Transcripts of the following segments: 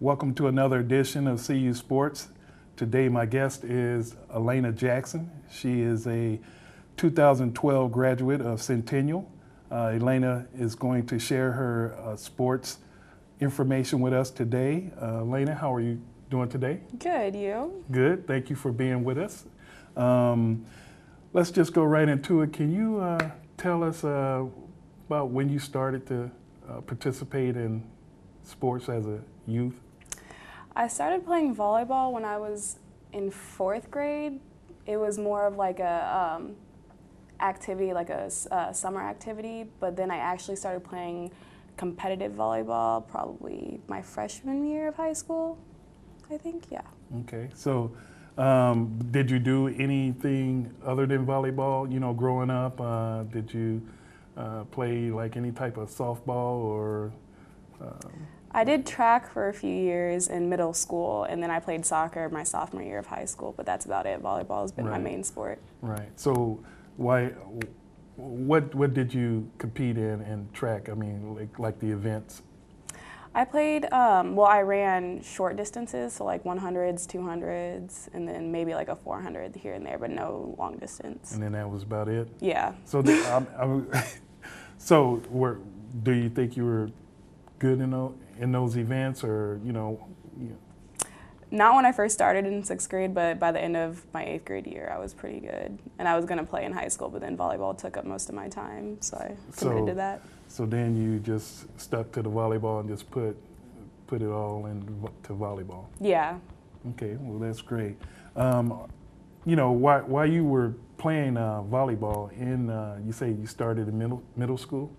Welcome to another edition of CU Sports. Today my guest is Alayna Jackson. She is a 2012 graduate of Centennial. Alayna is going to share her sports information with us today. Alayna, how are you doing today? Good, you? Good, thank you for being with us. Let's just go right into it. Can you tell us about when you started to participate in sports as a youth? I started playing volleyball when I was in 4th grade. It was more of like a activity, like a summer activity, but then I actually started playing competitive volleyball probably my freshman year of high school, I think, yeah. Okay, so did you do anything other than volleyball, you know, growing up? Did you play like any type of softball or? I did track for a few years in middle school, and then I played soccer my sophomore year of high school, but that's about it. Volleyball has been my main sport. Right. So what did you compete in track? I mean, like the events? I played, well, I ran short distances, so like 100s, 200s, and then maybe like a 400 here and there, but no long distance. And then that was about it? Yeah. So, do you think you were good in those events, or you know? Not when I first started in 6th grade, but by the end of my 8th grade year, I was pretty good. And I was going to play in high school, but then volleyball took up most of my time, so I committed to that. So then you just stuck to the volleyball and just put it all into volleyball. Yeah. Okay, well that's great. You know, while you were playing volleyball you say you started in middle school?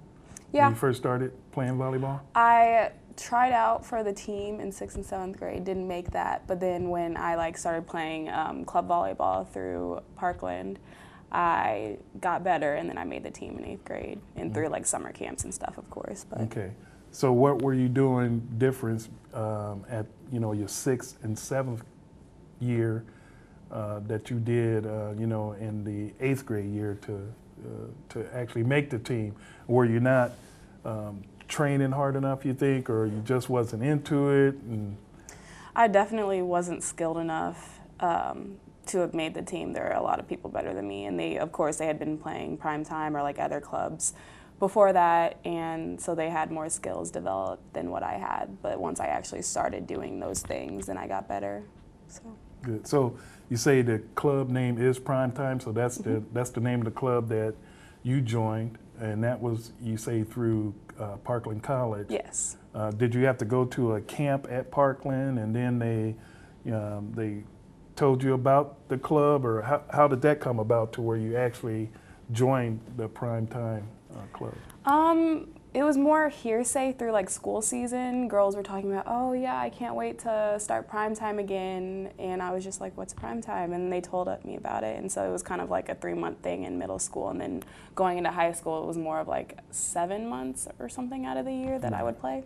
Yeah. When you first started playing volleyball? I tried out for the team in 6th and 7th grade, didn't make that, but then when I started playing club volleyball through Parkland, I got better, and then I made the team in 8th grade and through like summer camps and stuff, of course. But. Okay, so what were you doing different at your 6th and 7th year that you did in the 8th grade year to actually make the team? Were you not training hard enough, you think, or you just wasn't into it? And I definitely wasn't skilled enough to have made the team. There are a lot of people better than me, and of course they had been playing prime time or like other clubs before that, and so they had more skills developed than what I had. But once I actually started doing those things, then I got better. So. Good. So you say the club name is Prime Time, so that's that's the name of the club that you joined, and that was, you say, through Parkland College. Yes. Did you have to go to a camp at Parkland, and then they told you about the club, or how did that come about to where you actually joined the Prime Time club? It was more hearsay through like school season. Girls were talking about, oh yeah, I can't wait to start prime time again, and I was just like, what's prime time? And they told me about it, and so it was kind of like a 3-month thing in middle school, and then going into high school it was more of like 7 months or something out of the year that I would play.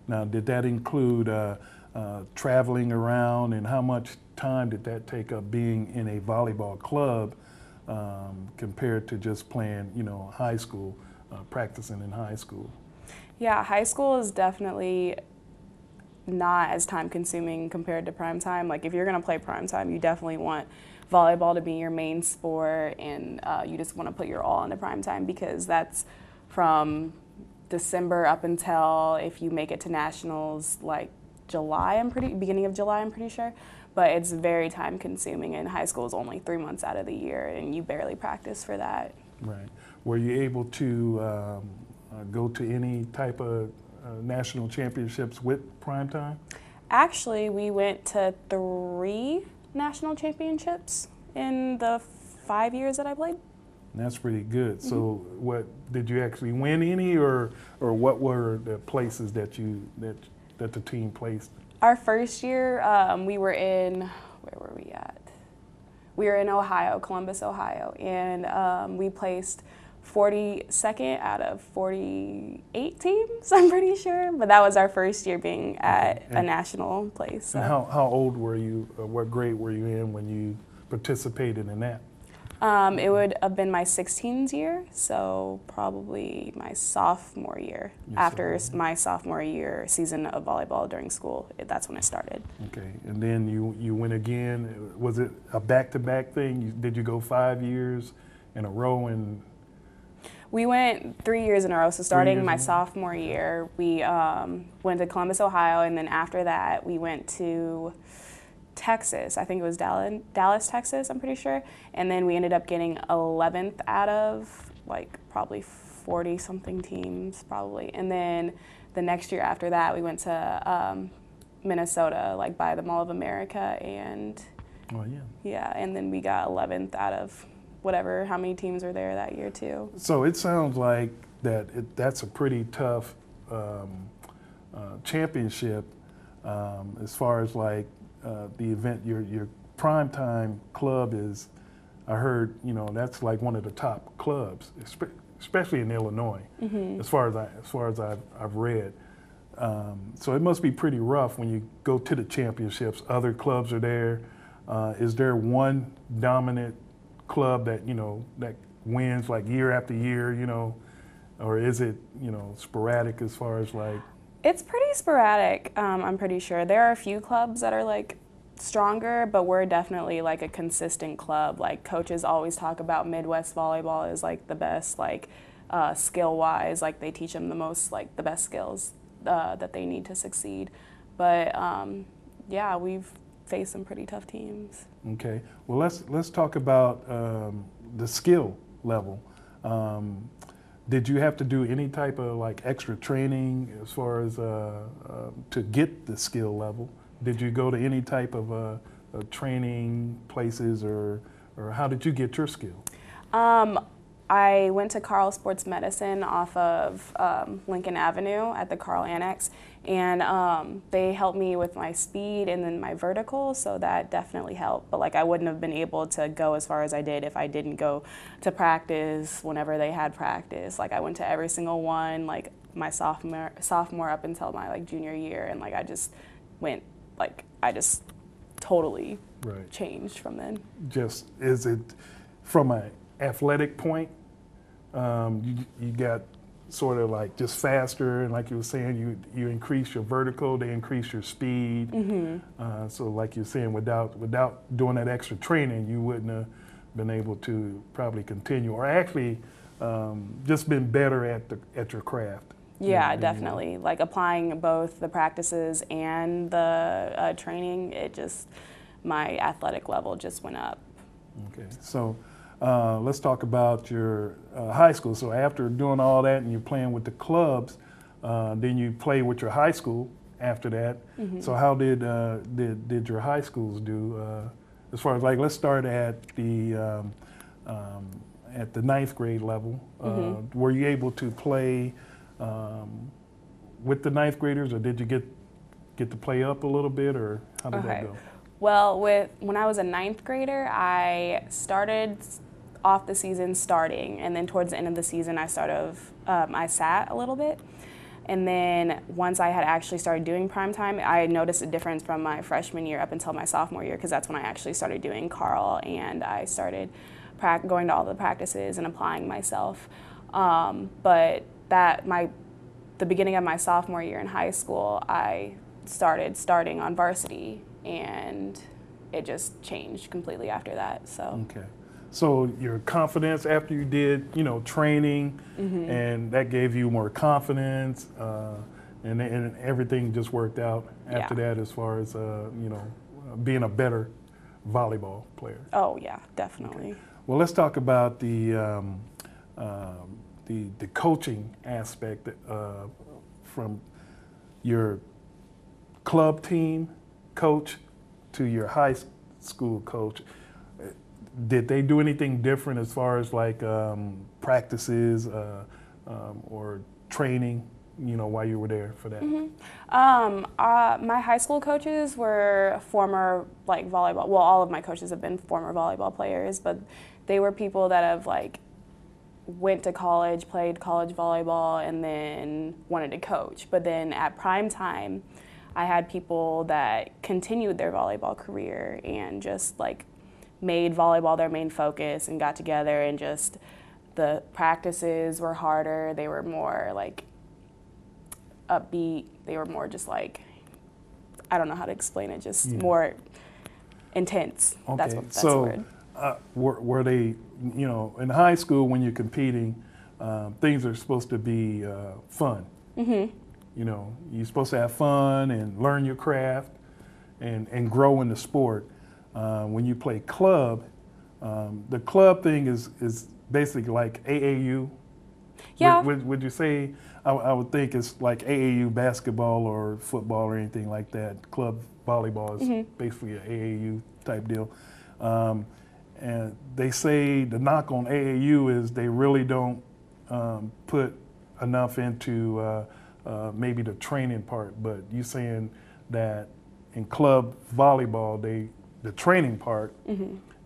Now, did that include traveling around, and how much time did that take up being in a volleyball club compared to just playing, high school, practicing in high school? Yeah, high school is definitely not as time consuming compared to prime time. Like if you're gonna play prime time, you definitely want volleyball to be your main sport, and you just want to put your all into prime time, because that's from December up until, if you make it to nationals, like beginning of July, I'm pretty sure. But it's very time consuming, and high school is only 3 months out of the year, and you barely practice for that. Right. Were you able to go to any type of national championships with Prime Time? Actually, we went to 3 national championships in the 5 years that I played. That's pretty good. So what, did you actually win any, or what were the places that the team placed? Our first year, we were in, where were we at? We were in Ohio, Columbus, Ohio, and we placed 42nd out of 48 teams, I'm pretty sure. But that was our first year being at a national place. So. And how old were you, or what grade were you in when you participated in that? It would have been my 16s year, so probably my sophomore year. After my sophomore year season of volleyball during school, that's when I started. Okay, and then you went again. Was it a back-to-back thing? Did you go 5 years in a row? And we went 3 years in a row. So starting my sophomore year, we went to Columbus, Ohio, and then after that, we went to Texas. I think it was Dallas, Texas, I'm pretty sure. And then we ended up getting 11th out of like probably 40 something teams probably. And then the next year after that, we went to Minnesota, like by the Mall of America, and and then we got 11th out of whatever, how many teams were there that year too. So it sounds like that's a pretty tough championship as far as like the event. Your primetime club is, I heard, that's like one of the top clubs, especially in Illinois, as far as I've read. So it must be pretty rough when you go to the championships. Other clubs are there. Is there one dominant club that that wins like year after year, or is it sporadic as far as like? It's pretty sporadic. I'm pretty sure there are a few clubs that are like stronger, but we're definitely like a consistent club. Like coaches always talk about Midwest volleyball is like the best, like skill wise, like they teach them the most, like the best skills that they need to succeed. But yeah, we've faced some pretty tough teams. Okay, well let's talk about the skill level. Did you have to do any type of like extra training as far as to get the skill level? Did you go to any type of training places, or how did you get your skill? I went to Carl Sports Medicine off of Lincoln Avenue at the Carl Annex, and they helped me with my speed and then my vertical, so that definitely helped. But like I wouldn't have been able to go as far as I did if I didn't go to practice whenever they had practice. Like I went to every single one, like my sophomore up until my like junior year, and like I just went, like I just totally changed from then. Just, is it from an athletic point? You got sort of like just faster, and like you were saying, you increase your vertical, they increase your speed. So like you're saying, without doing that extra training, you wouldn't have been able to probably continue, or actually just been better at your craft. Yeah, definitely. Like applying both the practices and the training, my athletic level just went up. Okay, so let's talk about your high school. So after doing all that and you're playing with the clubs, then you play with your high school after that. So how did your high schools do as far as, like, let's start at the ninth grade level. Were you able to play with the ninth graders, or did you get to play up a little bit, or how did that go? Well, when I was a ninth grader, I started off the season starting, and then towards the end of the season, I sat a little bit. And then once I had actually started doing prime time, I noticed a difference from my freshman year up until my sophomore year, because that's when I actually started doing Carl, and I started going to all the practices and applying myself. But the beginning of my sophomore year in high school, I starting on varsity, and it just changed completely after that. So. Okay. So your confidence after you did, training, and that gave you more confidence, and everything just worked out after that as far as, being a better volleyball player. Oh yeah, definitely. Okay. Well, let's talk about the coaching aspect from your club team coach to your high school coach. Did they do anything different as far as like practices or training, while you were there for that? My high school coaches were former like volleyball. Well, all of my coaches have been former volleyball players, but they were people that have like went to college, played college volleyball, and then wanted to coach. But then at prime time, I had people that continued their volleyball career and just like made volleyball their main focus and got together, and just the practices were harder. They were more like upbeat. They were more just like, I don't know how to explain it, just more intense. Okay. That's the word. Were they, in high school when you're competing, things are supposed to be fun. Mm-hmm. You're supposed to have fun and learn your craft and grow in the sport. When you play club, the club thing is basically like AAU. Yeah. Would you say, I would think it's like AAU basketball or football or anything like that. Club volleyball is basically an AAU type deal. And they say the knock on AAU is they really don't put enough into maybe the training part, but you're saying that in club volleyball, the training part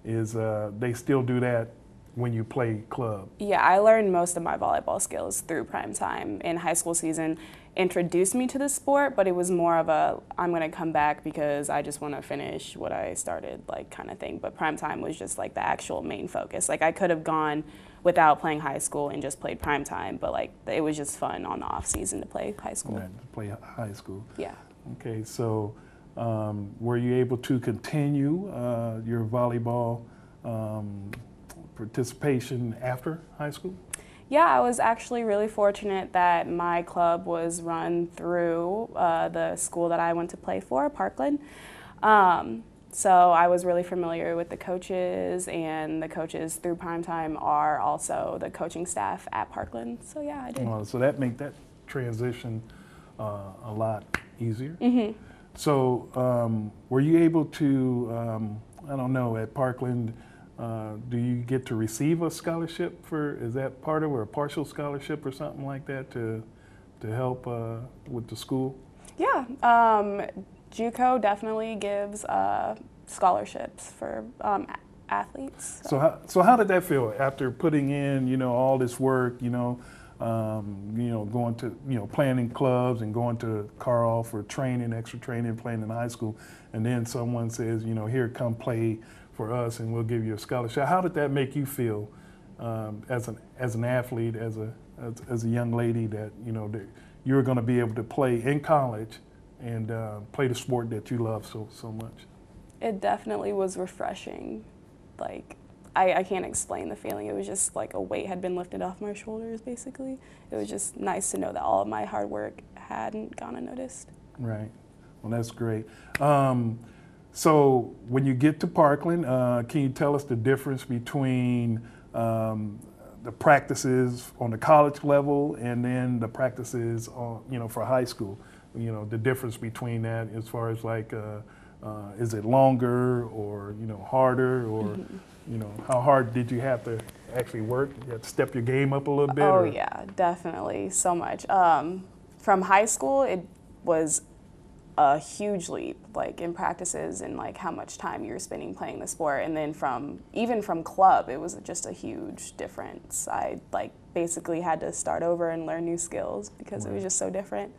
is they still do that when you play club. Yeah, I learned most of my volleyball skills through prime time. In high school season, introduced me to the sport, but it was more of a, I'm going to come back because I just want to finish what I started, like, kind of thing. But prime time was just like the actual main focus. Like, I could have gone without playing high school and just played prime time, but like it was just fun on the off season to play high school. Right, to play high school. Yeah. Okay, so were you able to continue your volleyball participation after high school? Yeah, I was actually really fortunate that my club was run through the school that I went to play for, Parkland. So I was really familiar with the coaches, and the coaches through primetime are also the coaching staff at Parkland. So yeah, I did. So that make that transition a lot easier. Mm-hmm. So were you able to, I don't know, at Parkland, do you get to receive a scholarship is that part of it, or a partial scholarship or something like that to help with the school? Yeah, JUCO definitely gives scholarships for athletes. So how did that feel after putting in, all this work, going to, playing in clubs and going to Carl for training, extra training, playing in high school, and then someone says, here, come play for us and we'll give you a scholarship. How did that make you feel as an athlete, as a young lady that, that you were going to be able to play in college and play the sport that you love so much? It definitely was refreshing. Like, I can't explain the feeling. It was just like a weight had been lifted off my shoulders, basically. It was just nice to know that all of my hard work hadn't gone unnoticed. Right. Well, that's great. So when you get to Parkland, can you tell us the difference between the practices on the college level and then the practices on, for high school? The difference between that as far as like, is it longer or, harder, or, how hard did you have to actually work? You had to step your game up a little bit? Oh, yeah, definitely, so much. From high school, it was a huge leap, like in practices and like how much time you were spending playing the sport. And then even from club, it was just a huge difference. I basically had to start over and learn new skills because It was just so different.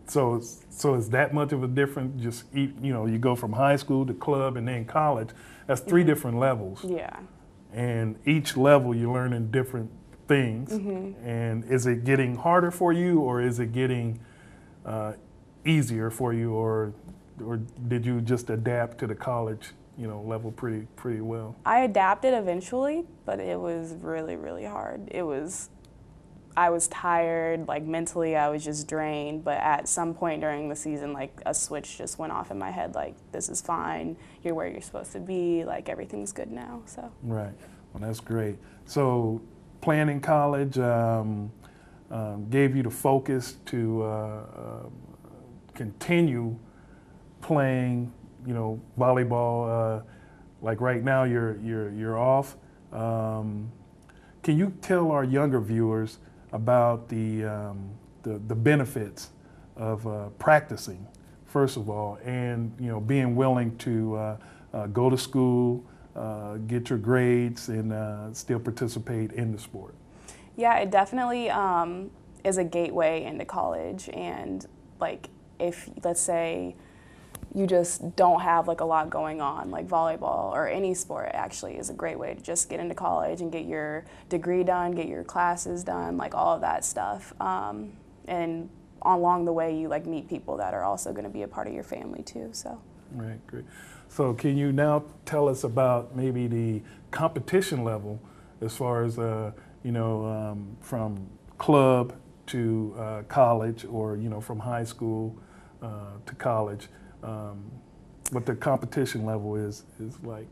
So is that much of a difference? Just you go from high school to club and then college. That's three different levels. Yeah. And each level you're learning different things. Mm-hmm. And is it getting harder for you, or is it getting easier for you, or did you just adapt to the college level pretty well? I adapted eventually, but it was really, really hard. I was tired, like mentally I was just drained, but at some point during the season, like a switch just went off in my head, like, this is fine, you're where you're supposed to be, like everything's good now, so. Right, well that's great. So playing in college gave you the focus to continue playing, volleyball. Like right now you're off. Can you tell our younger viewers about the benefits of practicing, first of all, and being willing to go to school, get your grades, and still participate in the sport? Yeah, it definitely is a gateway into college. And like, if let's say you just don't have like a lot going on. Like volleyball or any sport actually is a great way to just get into college and get your degree done, get your classes done, like all of that stuff. And along the way, you like meet people that are also going to be a part of your family too. So. Right, great. So can you now tell us about maybe the competition level as far as, from club to college, or, from high school to college, what the competition level is like?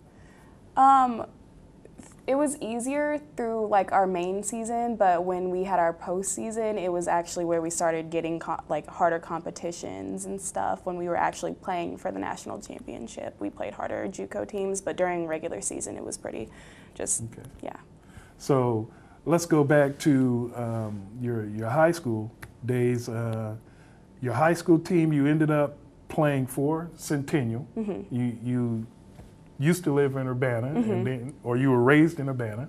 It was easier through like our main season, but when we had our postseason, it was actually where we started getting like harder competitions and stuff. When we were actually playing for the national championship, we played harder JUCO teams, but during regular season, it was pretty just, okay. Yeah. So let's go back to your high school days. Your high school team, you ended up playing for Centennial. Mm-hmm. You used to live in Urbana, and then, or you were raised in Urbana,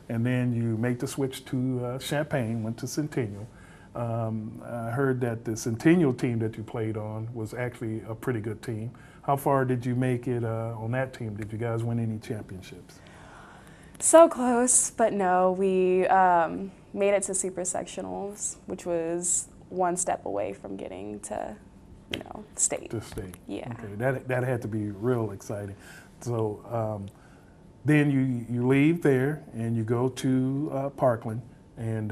and then you make the switch to Champaign, went to Centennial. I heard that the Centennial team that you played on was actually a pretty good team. How far did you make it on that team? Did you guys win any championships? So close, but no. We made it to super sectionals, which was one step away from getting to, state. To state. Yeah. Okay, that had to be real exciting. So then you leave there and you go to Parkland, and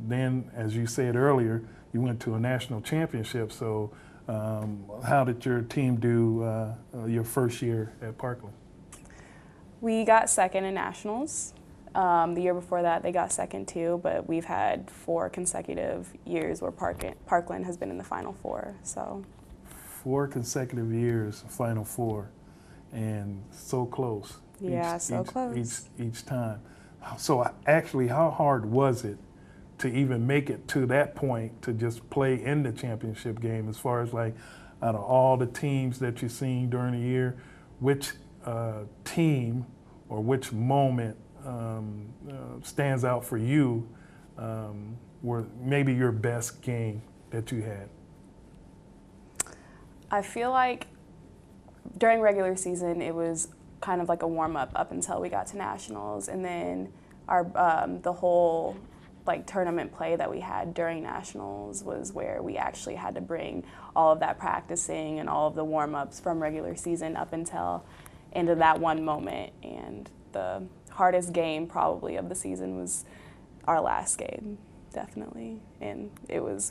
then, as you said earlier, you went to a national championship. So how did your team do your first year at Parkland? We got second in nationals. The year before that, they got second too, but we've had 4 consecutive years where Parkland has been in the Final Four. So 4 consecutive years, Final Four. And so close. Yeah, close. Each time. So actually, how hard was it to even make it to that point to just play in the championship game? As far as like, out of all the teams that you've seen during the year, which team or which moment stands out for you, were maybe your best game that you had? I feel like during regular season, it was kind of like a warm-up up until we got to nationals, and then our the whole like tournament play that we had during nationals was where we actually had to bring all of that practicing and all of the warm-ups from regular season up until into that one moment. And the hardest game probably of the season was our last game, definitely. And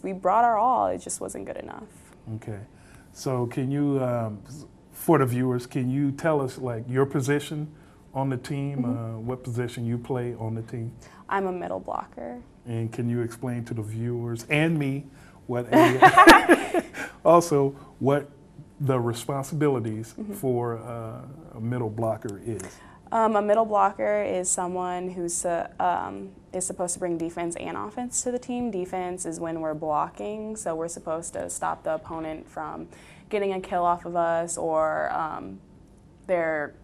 we brought our all, it just wasn't good enough. Okay, so can you, for the viewers, can you tell us like your position on the team, what position you play on the team? I'm a middle blocker. And can you explain to the viewers and me what also what the responsibilities for a middle blocker is? A middle blocker is someone who's supposed to bring defense and offense to the team. Defense is when we're blocking, so we're supposed to stop the opponent from getting a kill off of us, or their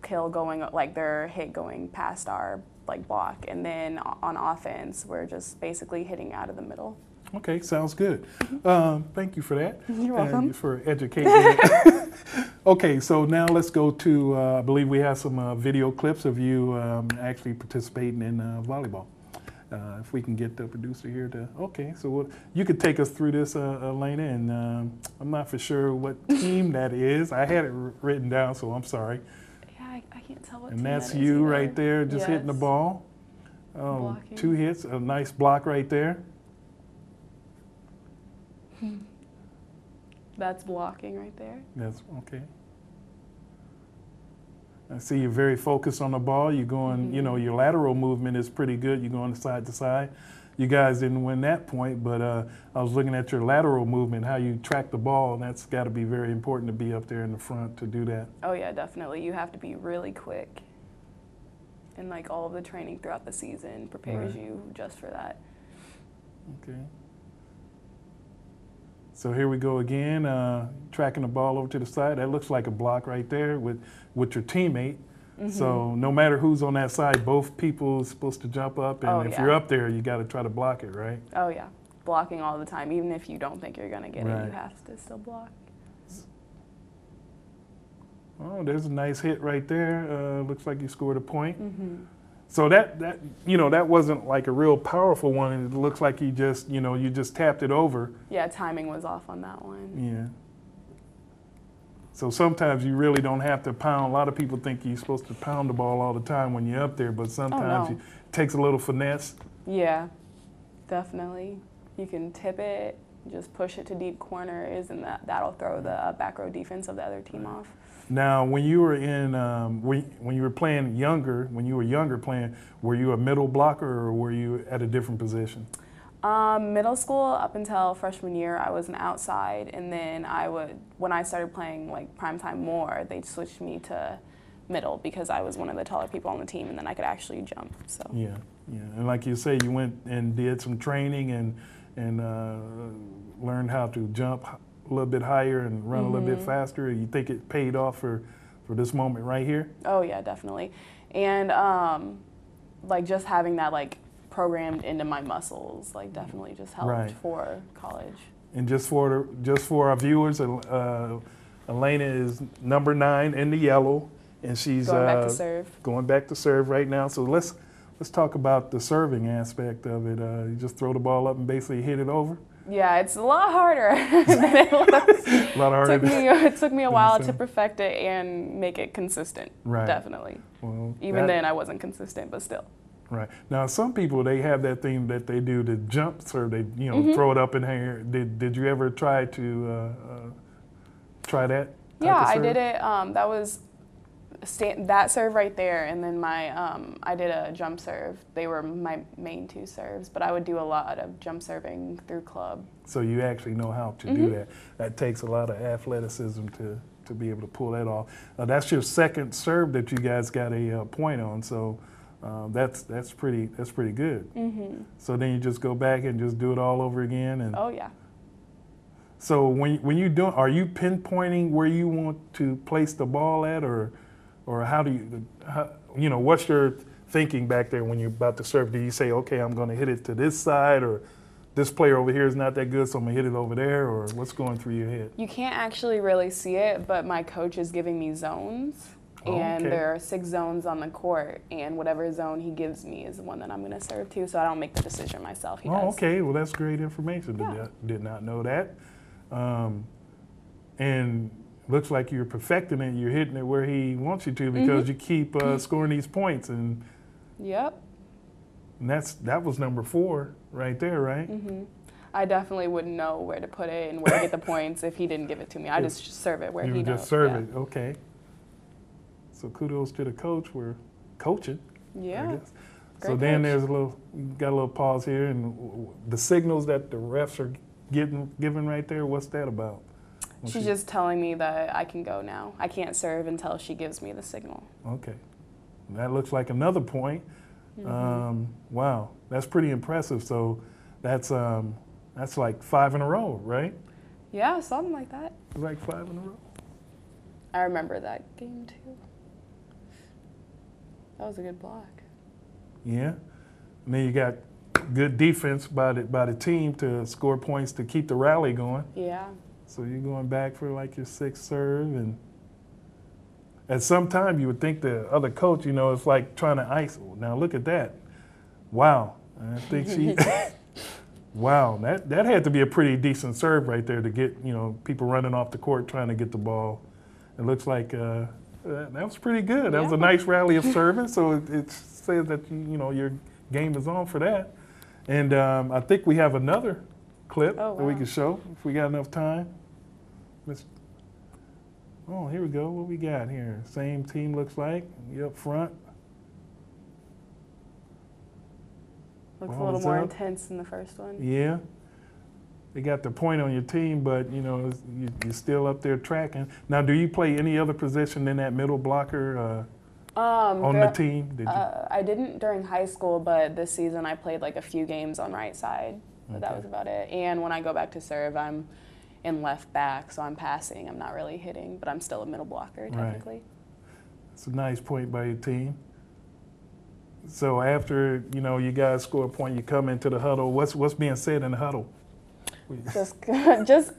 hit going past our block. And then on offense, we're just basically hitting out of the middle. Okay, sounds good. Thank you for that. You're welcome. For educating me. Okay, so now let's go to, I believe we have some video clips of you actually participating in volleyball. If we can get the producer here to, okay, so you could take us through this, Alayna, and I'm not for sure what team that is. I had it written down, so I'm sorry. Yeah, I can't tell what team that is. And that's you either. Right there, just hitting the ball. Oh, blocking. 2 hits, a nice block right there. That's blocking right there. That's okay. I see you're very focused on the ball. You're going, your lateral movement is pretty good. You're going side to side. You guys didn't win that point, but I was looking at your lateral movement, how you track the ball, and that's got to be very important to be up there in the front to do that. Oh yeah, definitely. You have to be really quick. And all of the training throughout the season prepares you just for that. Okay. So here we go again, tracking the ball over to the side. That looks like a block right there with your teammate. So no matter who's on that side, both people are supposed to jump up, and if you're up there, you got to try to block it, right? Oh yeah, blocking all the time. Even if you don't think you're going to get it, you have to still block. Oh, there's a nice hit right there. Looks like you scored a point. Mm-hmm. So that that wasn't like a real powerful one. It looks like you just tapped it over. Yeah, timing was off on that one. Yeah. So sometimes you really don't have to pound. A lot of people think you're supposed to pound the ball all the time when you're up there, but sometimes no. it takes a little finesse. Yeah, definitely. You can tip it, just push it to deep corners, and that'll throw the back row defense of the other team off. Now, when you were in, when you were playing younger, when you were younger playing, were you a middle blocker or were you at a different position? Middle school up until freshman year, I was an outside, and then when I started playing like primetime more, they switched me to middle because I was one of the taller people on the team, and then I could actually jump. So yeah, and like you say, you went and did some training and learned how to jump a little bit higher and run a little bit faster. You think it paid off for this moment right here? Oh yeah, definitely, and like just having that like programmed into my muscles, like definitely just helped for college. And just for our viewers, Alayna is number 9 in the yellow, and she's going back to serve. Going back to serve right now. So let's talk about the serving aspect of it. You just throw the ball up and basically hit it over. Yeah, it's a lot harder than it looks. A lot harder. It took me a while to perfect it and make it consistent. Right. Definitely. Well, even then, I wasn't consistent, but still. Right. Now, some people, they have that thing that they do, the jump serve. They throw it up in the air. Did you ever try to try that? Yeah, I did it. That was that serve right there, and then I did a jump serve. They were my main 2 serves, but I would do a lot of jump serving through club. So you actually know how to do that. That takes a lot of athleticism to be able to pull that off. That's your second serve that you guys got a point on. So. That's pretty good. So then you just go back and just do it all over again. And oh yeah. So when you do, are you pinpointing where you want to place the ball at, or how do you what's your thinking back there when you're about to serve? Do you say, okay, I'm going to hit it to this side, or this player over here is not that good, so I'm going to hit it over there, or what's going through your head? You can't actually really see it, but my coach is giving me zones. And there are 6 zones on the court, and whatever zone he gives me is the one that I'm going to serve to, so I don't make the decision myself. He does. Okay. Well, that's great information. Yeah. Did not know that. And looks like you're perfecting it. You're hitting it where he wants you to because you keep scoring these points. And yep. And that was number 4 right there, right? I definitely wouldn't know where to put it and where to get the points if he didn't give it to me. I just serve it where he knows. You just serve it. Okay. So kudos to the coach for coaching. Yeah. I guess. So then there's got a little pause here, and the signals that the refs are giving right there. What's that about? She's just telling me that I can go now. I can't serve until she gives me the signal. Okay. That looks like another point. Wow, that's pretty impressive. So that's like 5 in a row, right? Yeah, something like that. Like 5 in a row. I remember that game too. That was a good block. Yeah. And then you got good defense by the team to score points to keep the rally going. Yeah. So you're going back for like your 6th serve, and at some time you would think the other coach, it's like trying to ice. Now look at that. Wow. I think she wow, that had to be a pretty decent serve right there to get, people running off the court trying to get the ball. It looks like that was pretty good. That was a nice rally of service. So it says that your game is on for that. And I think we have another clip that we can show if we got enough time. Oh, here we go. What we got here? Same team looks like. You up front. Looks a little more intense than the first one. Yeah. They got the point on your team, but you're still up there tracking. Now, do you play any other position than that middle blocker on the team? Did you? I didn't during high school, but this season I played like a few games on right side. But that was about it. And when I go back to serve, I'm in left back, so I'm passing. I'm not really hitting, but I'm still a middle blocker technically. Right. It's a nice point by your team. So after you guys score a point, you come into the huddle. What's being said in the huddle?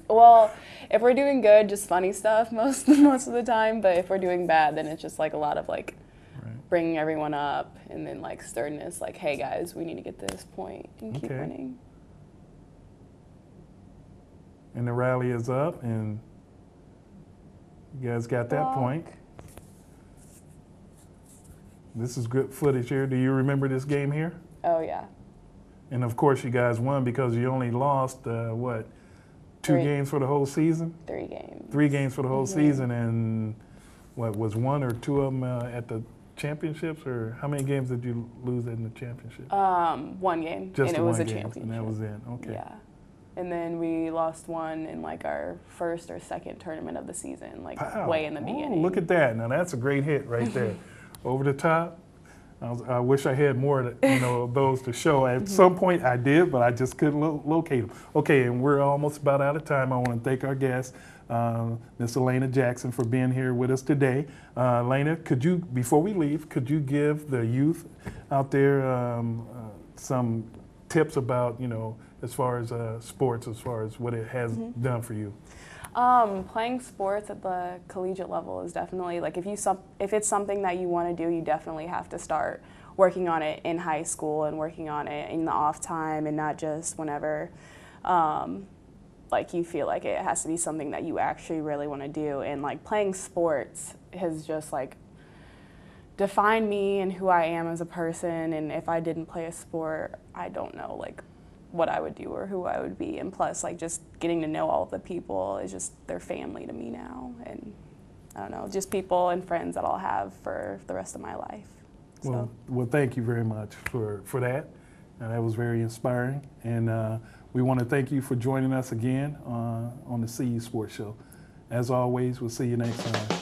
Well, if we're doing good, just funny stuff most of the time. But if we're doing bad, then it's just like a lot of like bringing everyone up and then like sternness, like, hey guys, we need to get to this point and keep winning. And the rally is up, and you guys got that point. This is good footage here. Do you remember this game here? Oh, yeah. And of course, you guys won because you only lost, what, two games for the whole season? 3 games. 3 games for the whole season, and what, was 1 or 2 of them at the championships? Or how many games did you lose in the championship? 1 game, Just and it was a game, championship. And that was it, okay. Yeah. And then we lost 1 in like our first or second tournament of the season, like way in the beginning. Oh, look at that. Now that's a great hit right there. Over the top. I wish I had more, of those to show. At some point I did, but I just couldn't locate them. Okay, and we're almost about out of time. I want to thank our guest, Miss Alayna Jackson, for being here with us today. Alayna, could you, before we leave, could you give the youth out there some tips about, as far as sports, as far as what it has done for you? Playing sports at the collegiate level is definitely, like, if it's something that you want to do, you definitely have to start working on it in high school and working on it in the off time, and not just whenever like you feel like it has to be something that you actually really want to do. And like playing sports has just like defined me and who I am as a person, and if I didn't play a sport, I don't know like what I would do or who I would be. And plus, like, just getting to know all of the people is just their family to me now. And I don't know, just people and friends that I'll have for the rest of my life. So. Well, thank you very much for that. That was very inspiring. And we want to thank you for joining us again on the CU Sports Show. As always, we'll see you next time.